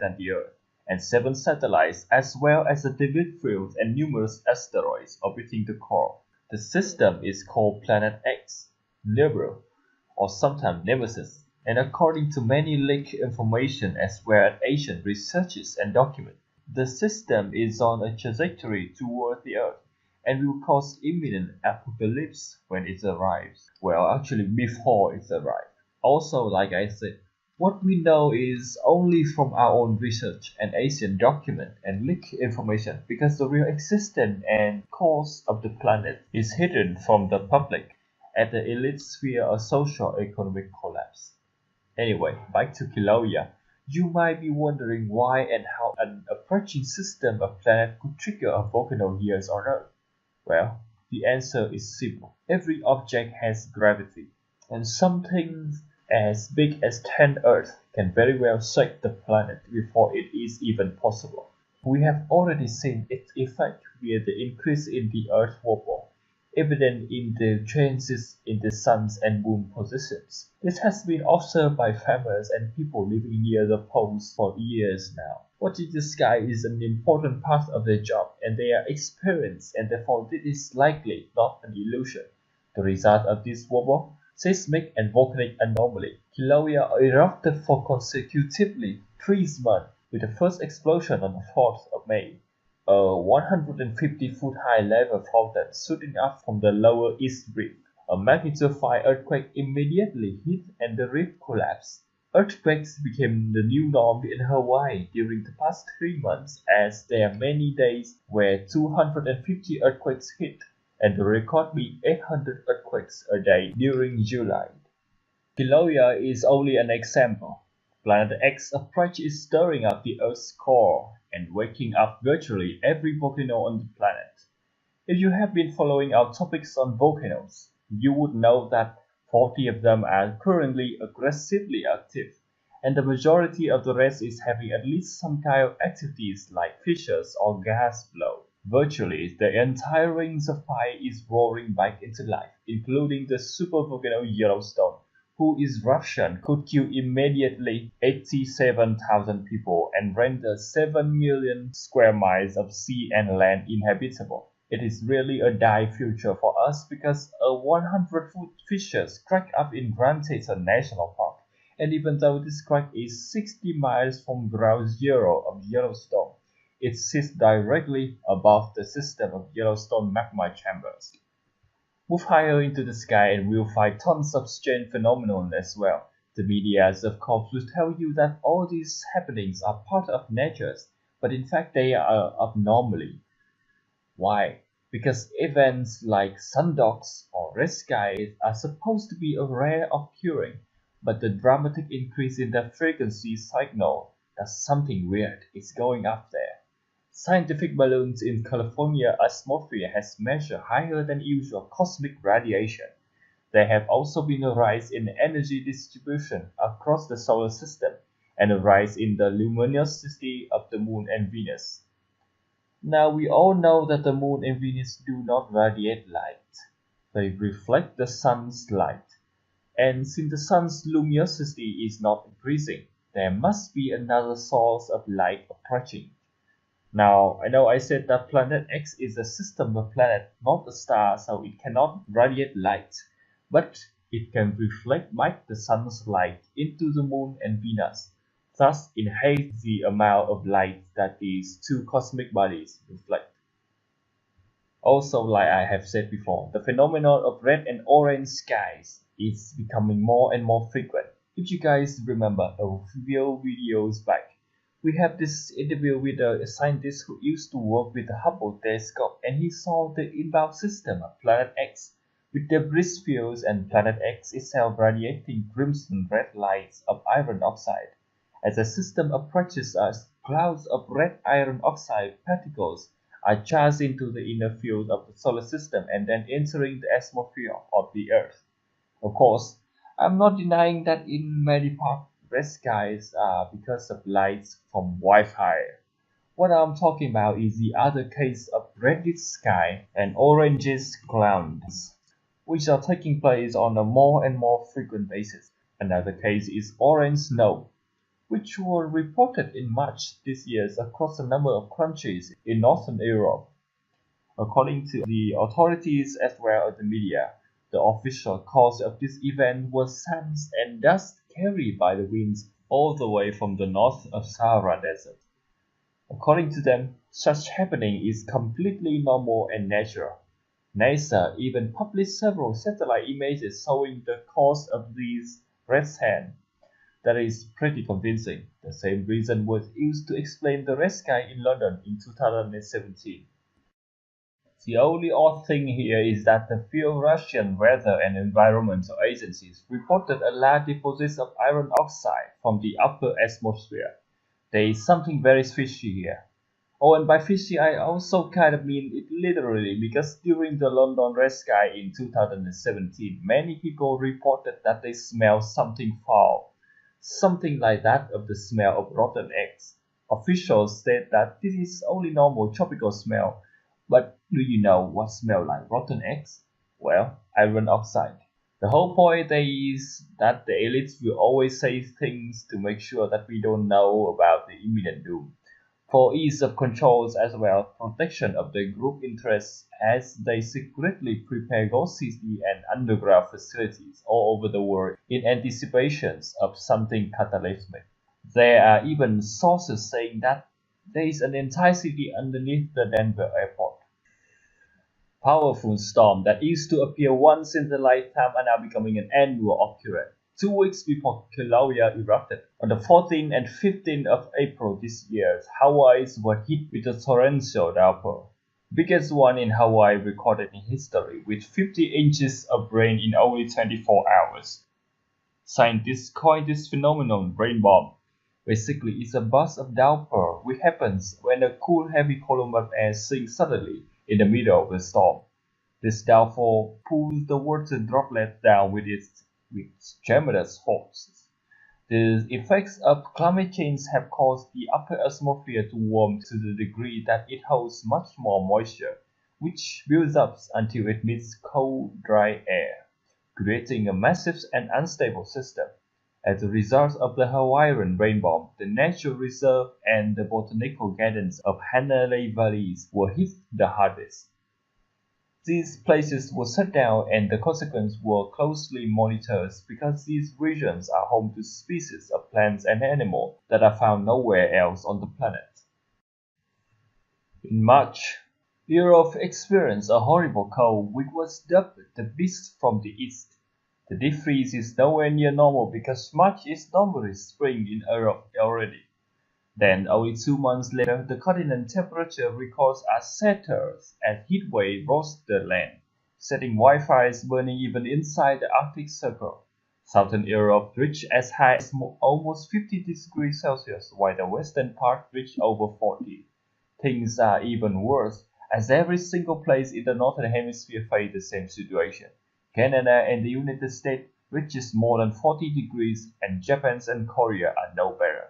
than the Earth, and 7 satellites as well as a debris field and numerous asteroids orbiting the core. The system is called Planet X, NIBIRU, or sometimes Nemesis, and according to many leaked information as well as ancient researches and documents, the system is on a trajectory toward the Earth and will cause imminent apocalypse when it arrives. Well, actually before it arrives. Also, like I said, what we know is only from our own research and ancient document and leaked information, because the real existence and cause of the planet is hidden from the public at the elite sphere of social-economic collapse. Anyway, back to Kilauea. You might be wondering why and how an approaching system of planet could trigger a volcano here on Earth. Well, the answer is simple. Every object has gravity, and something as big as 10 Earth can very well shake the planet before it is even possible. We have already seen its effect with the increase in the Earth wobble, evident in the changes in the sun's and moon positions. This has been observed by farmers and people living near the poles for years now. Watching the sky is an important part of their job and their experience, and therefore it is likely not an illusion. The result of this wobble, seismic and volcanic anomaly, Kilauea erupted for consecutively 3 months, with the first explosion on the 4th of May. A 150-foot high lava fountain shooting up from the lower East Rift. A magnitude 5 earthquake immediately hit and the rift collapsed. Earthquakes became the new norm in Hawaii during the past 3 months, as there are many days where 250 earthquakes hit, and the record being 800 earthquakes a day during July. Kilauea is only an example. Planet X approach is stirring up the Earth's core and waking up virtually every volcano on the planet. If you have been following our topics on volcanoes, you would know that 40 of them are currently aggressively active, and the majority of the rest is having at least some kind of activities like fissures or gas flow. Virtually, the entire rings of fire is roaring back into life, including the supervolcano Yellowstone, whose eruption could kill immediately 87,000 people and render 7 million square miles of sea and land inhabitable. It is really a dire future for us because a 100-foot fissure cracked up in Grand Teton National Park, and even though this crack is 60 miles from ground zero of Yellowstone, it sits directly above the system of Yellowstone magma chambers. Move higher into the sky and we'll find tons of strange phenomena as well. The media, of course, will tell you that all these happenings are part of nature, but in fact they are abnormally. Why? Because events like sundogs or red skies are supposed to be a rare occurring, but the dramatic increase in the frequency signal that something weird is going up there. Scientific balloons in California atmosphere has measured higher than usual cosmic radiation. There have also been a rise in energy distribution across the solar system and a rise in the luminosity of the Moon and Venus. Now we all know that the Moon and Venus do not radiate light. They reflect the Sun's light. And since the Sun's luminosity is not increasing, there must be another source of light approaching. Now, I know I said that Planet X is a system of planets, not a star, so it cannot radiate light, but it can reflect back the Sun's light into the Moon and Venus, thus enhance the amount of light that these two cosmic bodies reflect. Also, like I have said before, the phenomenon of red and orange skies is becoming more and more frequent. If you guys remember a few videos back, we have this interview with a scientist who used to work with the Hubble telescope, and he saw the inbound system of Planet X with debris fields and Planet X itself radiating crimson red lights of iron oxide. As the system approaches us, clouds of red iron oxide particles are charged into the inner field of the solar system and then entering the atmosphere of the Earth. Of course, I'm not denying that in many parts red skies are because of lights from wildfire. What I'm talking about is the other case of reddish sky and orangish clouds, which are taking place on a more and more frequent basis. Another case is orange snow. which were reported in March this year across a number of countries in Northern Europe. According to the authorities as well as the media, the official cause of this event was sand and dust carried by the winds all the way from the north of Sahara Desert. According to them, such happening is completely normal and natural. NASA even published several satellite images showing the cause of these red sand. That is pretty convincing. The same reason was used to explain the red sky in London in 2017. The only odd thing here is that the few Russian weather and environmental agencies reported a large deposit of iron oxide from the upper atmosphere. There is something very fishy here. Oh, and by fishy I also kind of mean it literally because during the London red sky in 2017, many people reported that they smelled something foul, something like that of the smell of rotten eggs. Officials said that this is only normal tropical smell, but do you know what smells like rotten eggs? Well, iron oxide. The whole point is that the elites will always say things to make sure that we don't know about the imminent doom, for ease of controls as well as protection of their group interests as they secretly prepare ghost city and underground facilities all over the world in anticipation of something cataclysmic. There are even sources saying that there is an entire city underneath the Denver airport. Powerful storms that used to appear once in a lifetime are now becoming an annual occurrence. 2 weeks before Kilauea erupted, on the 14th and 15th of April this year, Hawaii was hit with a torrential downpour. Biggest one in Hawaii recorded in history, with 50 inches of rain in only 24 hours. Scientists coined this phenomenon rain bomb. Basically, it's a burst of downpour which happens when a cool heavy column of air sinks suddenly in the middle of a storm. This downpour pulls the water droplets down with tremendous force. The effects of climate change have caused the upper atmosphere to warm to the degree that it holds much more moisture, which builds up until it meets cold, dry air, creating a massive and unstable system. As a result of the Hawaiian rain bomb, the nature reserve and the botanical gardens of Hanalei Valleys were hit the hardest. These places were shut down and the consequences were closely monitored because these regions are home to species of plants and animals that are found nowhere else on the planet. In March, Europe experienced a horrible cold which was dubbed the Beast from the East. The deep freeze is nowhere near normal because March is normally spring in Europe already. Then, only 2 months later, the continent temperature records are shattered as heat wave roast the land, setting wildfires burning even inside the Arctic Circle. Southern Europe reached as high as almost 50 degrees Celsius, while the western part reached over 40. Things are even worse, as every single place in the northern hemisphere faced the same situation. Canada and the United States reaches more than 40 degrees, and Japan and Korea are no better.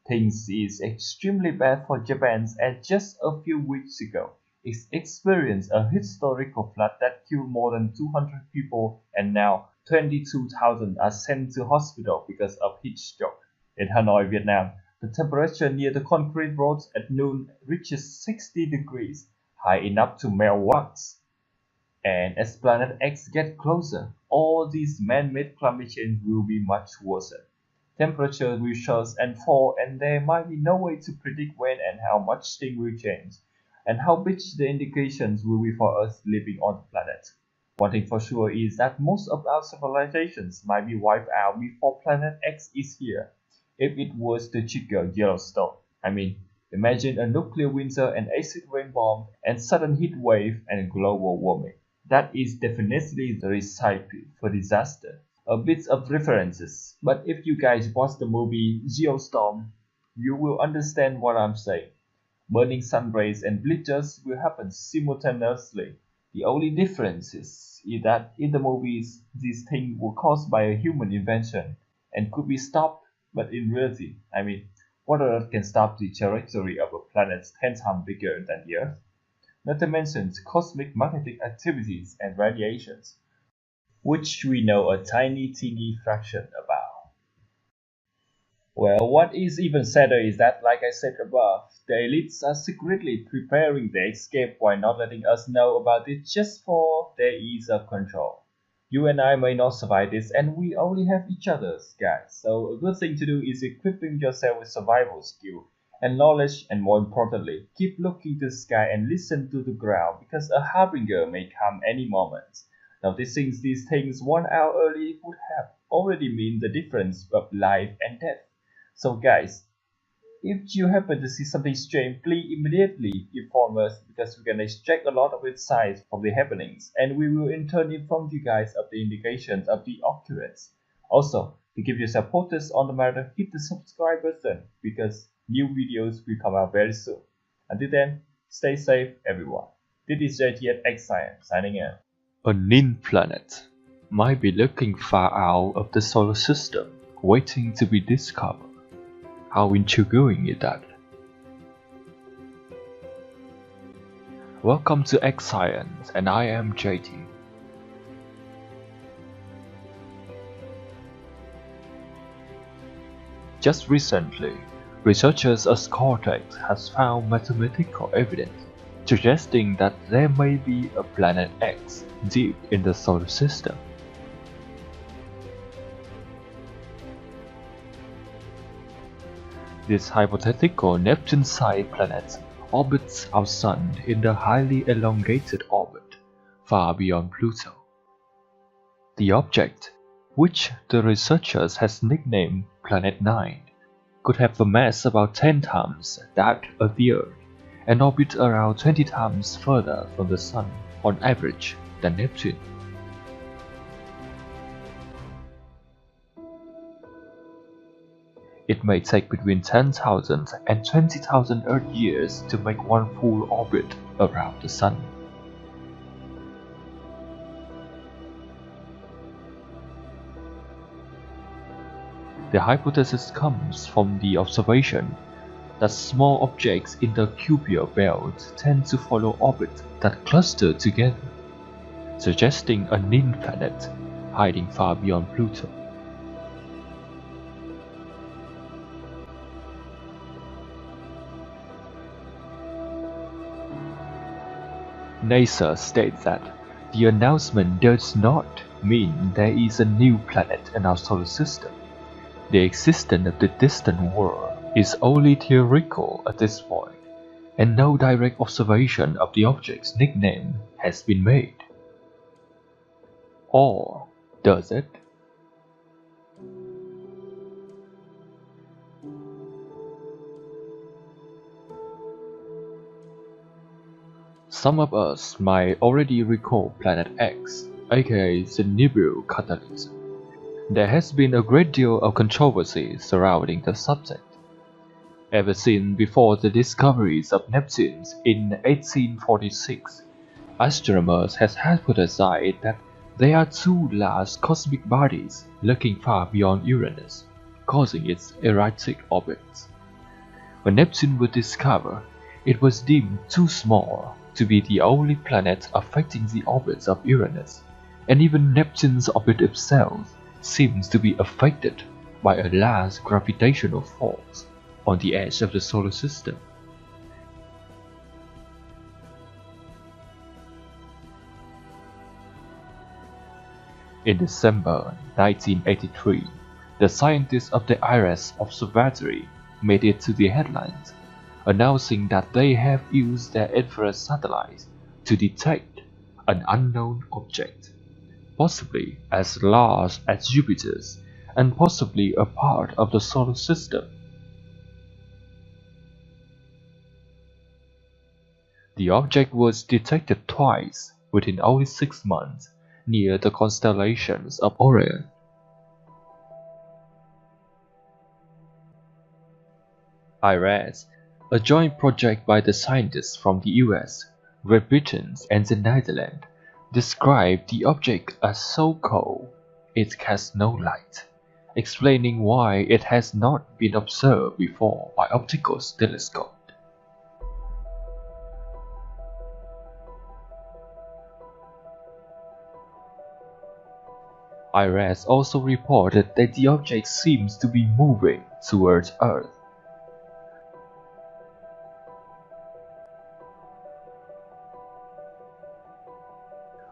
Things is extremely bad for Japan, as just a few weeks ago it experienced a historical flood that killed more than 200 people, and now 22,000 are sent to hospital because of heat stroke. In Hanoi, Vietnam, the temperature near the concrete roads at noon reaches 60 degrees, high enough to melt wax. And as Planet X gets closer, all these man-made climate change will be much worse. Temperatures will surge and fall, and there might be no way to predict when and how much things will change, and how big the indications will be for us living on the planet. One thing for sure is that most of our civilizations might be wiped out before Planet X is here, if it was to trigger Yellowstone. Imagine a nuclear winter and acid rain bomb and sudden heat wave and global warming. That is definitely the recipe for disaster. A bit of references, but if you guys watch the movie Geostorm, you will understand what I'm saying. Burning sun rays and bleachers will happen simultaneously. The only difference is that in the movies, these things were caused by a human invention and could be stopped, but in reality, what on earth can stop the trajectory of a planet 10 times bigger than the Earth? Not to mention cosmic magnetic activities and radiations, which we know a tiny teeny fraction about. Well, what is even sadder is that, like I said above, the elites are secretly preparing the escape while not letting us know about it just for their ease of control. You and I may not survive this, and we only have each other's guys. So a good thing to do is equipping yourself with survival skill and knowledge, and more importantly, keep looking to the sky and listen to the ground because a harbinger may come any moment. Noticing these things 1 hour early would have already mean the difference of life and death. So guys, if you happen to see something strange, please immediately inform us because we can extract a lot of insights from the happenings and we will in turn inform you guys of the indications of the occurrence. Also, to keep yourself posted on the matter, hit the subscribe button because new videos will come out very soon. Until then, stay safe everyone. This is JT at X Science signing out. A nin planet might be lurking far out of the solar system, waiting to be discovered. How intriguing is that? Welcome to X Science, and I am JT. Just recently, researchers at Cortex has found mathematical evidence suggesting that there may be a planet X deep in the solar system. This hypothetical Neptune-sized planet orbits our Sun in the highly elongated orbit, far beyond Pluto. The object, which the researchers has nicknamed Planet 9, could have a mass about 10 times that of the Earth and orbit around 20 times further from the Sun on average than Neptune. It may take between 10,000 and 20,000 Earth years to make one full orbit around the Sun. The hypothesis comes from the observation that small objects in the Kuiper belt tend to follow orbits that cluster together, suggesting a nin planet hiding far beyond Pluto. NASA states that the announcement does not mean there is a new planet in our solar system. The existence of the distant world is only theoretical at this point, and no direct observation of the object's nickname has been made. Or does it? Some of us might already recall Planet X, aka the NIBIRU catalyst. There has been a great deal of controversy surrounding the subject. Ever since before the discoveries of Neptune in 1846, astronomers have hypothesized that there are two large cosmic bodies lurking far beyond Uranus, causing its erratic orbits. When Neptune was discovered, it was deemed too small to be the only planet affecting the orbits of Uranus, and even Neptune's orbit itself seems to be affected by a large gravitational force on the edge of the solar system. In December 1983, the scientists of the IRAS Observatory made it to the headlines, announcing that they have used their infrared satellites to detect an unknown object, possibly as large as Jupiter's and possibly a part of the solar system. The object was detected twice within only 6 months near the constellations of Orion. IRAS, a joint project by the scientists from the US, Great Britain, and the Netherlands, described the object as so cold it casts no light, explaining why it has not been observed before by optical telescopes. IRAS also reported that the object seems to be moving towards Earth.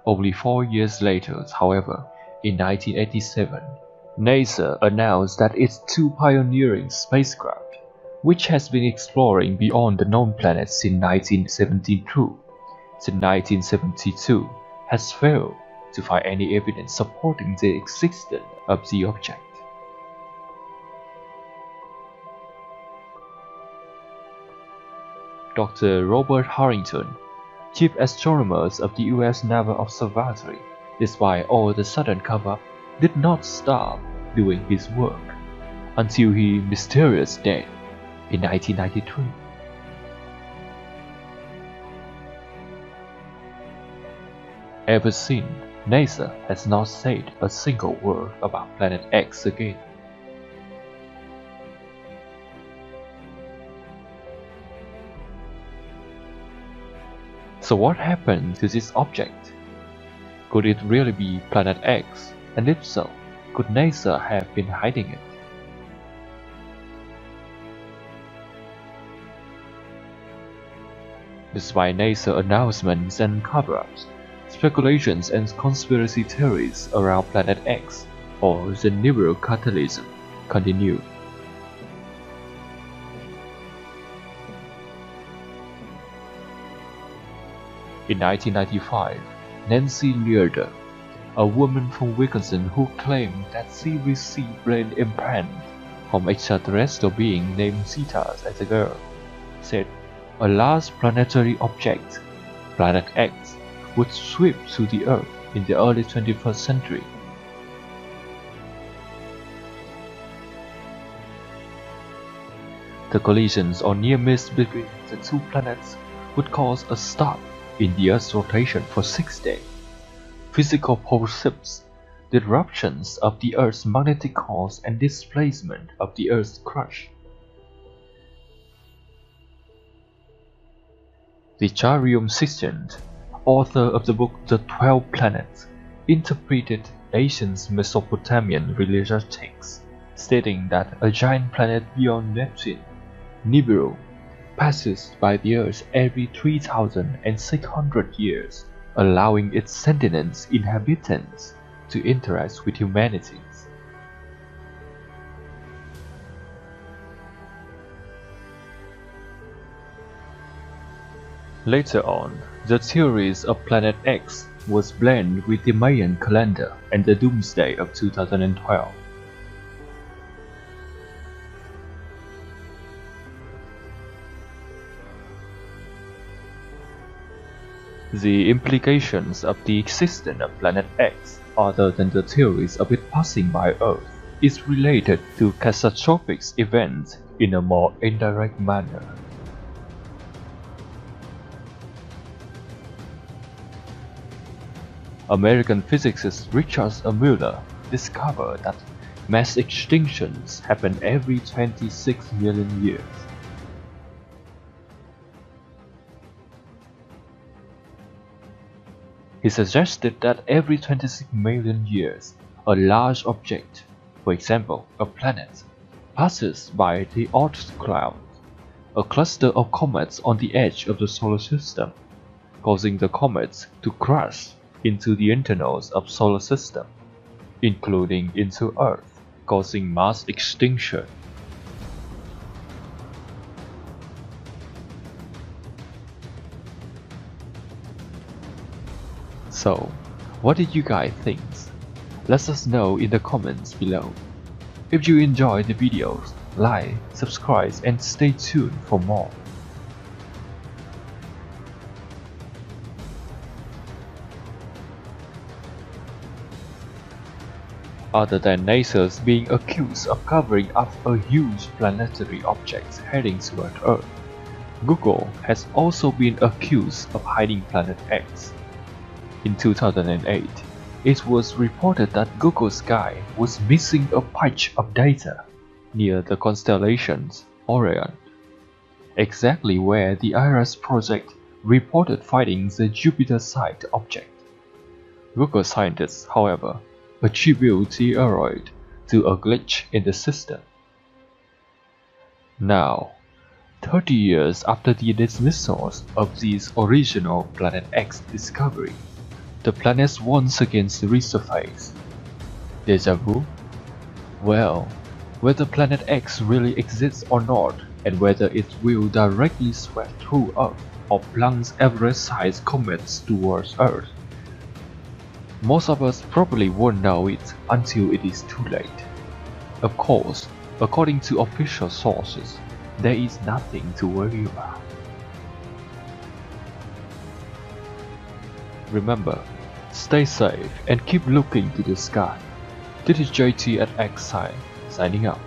Only 4 years later, however, in 1987, NASA announced that its two pioneering spacecraft, which has been exploring beyond the known planets since 1972, has failed to find any evidence supporting the existence of the object. Dr. Robert Harrington, chief astronomer of the U.S. Naval Observatory, despite all the sudden cover-up, did not stop doing his work until his mysterious death in 1993. Ever since, NASA has not said a single word about Planet X again. So what happened to this object? Could it really be Planet X? And if so, could NASA have been hiding it? Despite NASA announcements and cover-ups, speculations and conspiracy theories around Planet X or the NIBIRU catalysm continue. In 1995, Nancy Learder, a woman from Wisconsin who claimed that she received brain implants from extraterrestrial being named Cetas as a girl, said a large planetary object, Planet X, would sweep through the Earth in the early 21st century. The collisions or near miss between the two planets would cause a stop in the Earth's rotation for 6 days. Physical pulses, disruptions of the Earth's magnetic cores and displacement of the Earth's crust. The Charium Sixtieth, author of the book The 12 Planets, interpreted ancient Mesopotamian religious texts, stating that a giant planet beyond Neptune, NIBIRU, passes by the Earth every 3,600 years, allowing its sentient inhabitants to interact with humanity. Later on, the theories of Planet X was blended with the Mayan calendar and the Doomsday of 2012. The implications of the existence of Planet X, other than the theories of it passing by Earth, is related to catastrophic events in a more indirect manner. American physicist Richard Muller discovered that mass extinctions happen every 26 million years. He suggested that every 26 million years, a large object, for example a planet, passes by the Oort cloud, a cluster of comets on the edge of the solar system, causing the comets to crash into the internals of solar system, including into Earth, causing mass extinction. So, what did you guys think? Let us know in the comments below. If you enjoyed the videos, like, subscribe and stay tuned for more. Other than NASA's being accused of covering up a huge planetary object heading toward Earth, Google has also been accused of hiding Planet X. In 2008, it was reported that Google Sky was missing a patch of data near the constellation Orion, exactly where the IRAS project reported finding the Jupiter-sized object. Google scientists, however, attribute the asteroid to a glitch in the system. Now, 30 years after the dismissal of this original Planet X discovery, the planets once again resurface. Deja vu? Well, whether Planet X really exists or not, and whether it will directly sweep through Earth or plunge average-sized comets towards Earth, most of us probably won't know it until it is too late. Of course, according to official sources, there is nothing to worry about. Remember, stay safe and keep looking to the sky. This is JT at X signing out.